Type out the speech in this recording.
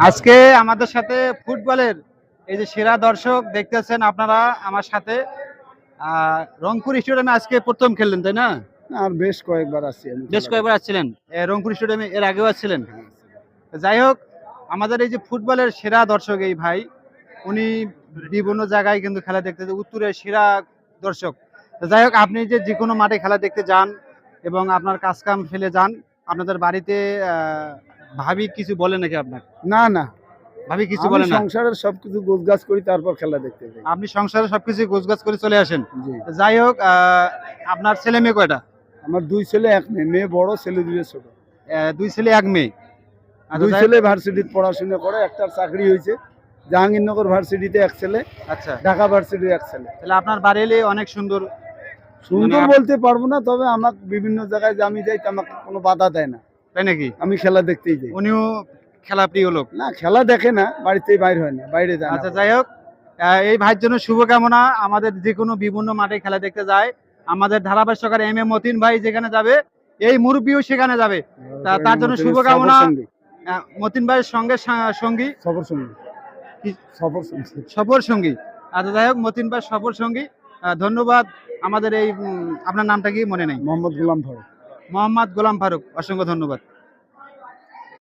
আজকে আমাদের সাথে ফুটবলের এই যে সেরা দর্শক দেখতেছেন আপনারা আমার সাথে রংপুর স্টেডিয়ামে আজকে প্রথম খেললেন তাই না? আর বেশ কয়েকবার আসছি আমি বেশ কয়েকবার আসছিলেন রংপুর স্টেডিয়ামে, এর আগেও আসছিলেন। যাই হোক, আমাদের এই যে ফুটবলের সেরা দর্শক এই ভাই, উনি বিভিন্ন জায়গায় কিন্তু খেলা দেখতে উত্তরের সেরা দর্শক। যাই হোক, আপনি যে কোনো মাঠে খেলা দেখতে যান এবং আপনার কাজ কাম ফেলে যান, আপনাদের বাড়িতে ভাবি কিছু বলে নাকি আপনার? না না, ভাবি কিছু আমি বলে না? সংসারের সবকিছু গোছগাছ করি তারপর খেলা দেখতে যাই। আপনি সংসারে সবকিছু গোছগাছ করে চলে আসেন। জি, যাই হোক, আপনার ছেলে মেয়ে কয়টা? আমার 2 ছেলে 1 মেয়ে, মেয়ে বড় ছেলে 2 ছোট। 2 ছেলে 1 মেয়ে। আচ্ছা, 2 যাই হোক। ছেলে ভার্সিটিতে পড়াশোনা করে, একটার চাকরি হয়েছে জাহাঙ্গীরনগর ভার্সিটিতে, 1 ছেলে আচ্ছা, ঢাকা ভার্সিটির 1 ছেলে। তাহলে আপনার বাড়ি এলে অনেক সুন্দর। সুন্দর মানে বলতে পারবো না, তবে আমাকে বিভিন্ন জায়গায় যে আমি যাই আমাকে কোনো বাধা দেয় না, তাই নাকি? আমি খেলা দেখতেই যাই। উনিও খেলা প্রিয় লোক। না, খেলা দেখে না, বাড়িতেই বাইর হয় না, বাইরে যায় না। আচ্ছা, যাই হোক, এই ভাইয়ের জন্য শুভকামনা। আমাদের যে কোনো বিভিন্ন মাঠে খেলা দেখতে যায়, আমাদের ধারাভাষ্য সহকারে এম এ মতিন ভাই যেখানে যাবে, এই মুরব্বিও সেখানে যাবে। তার জন্য শুভকামনা। মতিন ভাইয়ের সঙ্গে সঙ্গী সফর সঙ্গী, কি? সফর সঙ্গী। সফর সঙ্গী। আচ্ছা, যাই হোক, মতিন ভাই সফর সঙ্গী। ধন্যবাদ। আমাদের এই আপনার নামটা কি মনে নেই? মোহাম্মদ গোলাম ফারুক। মোহাম্মদ গোলাম ফারুক, অসংখ্য ধন্যবাদ।